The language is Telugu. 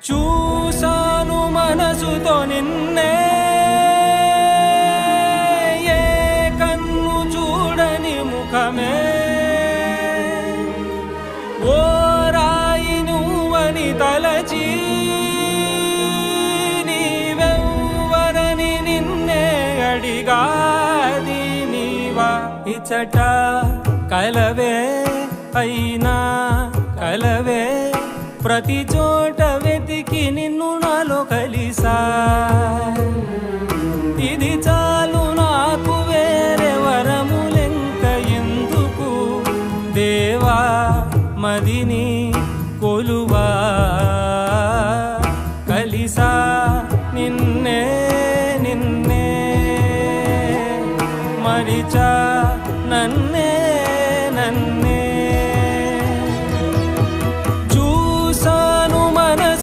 చూసాను మనసుతో నిన్నే, ఏ కన్ను చూడని ముఖమే, ఓ రాయి నువ్వని తలచి నీవెవ్వరని నిన్నే అడిగాది నీవా. ఇచ్చట కలవే అయినా కలవే, ప్రతి చోట వెతికి నిన్ను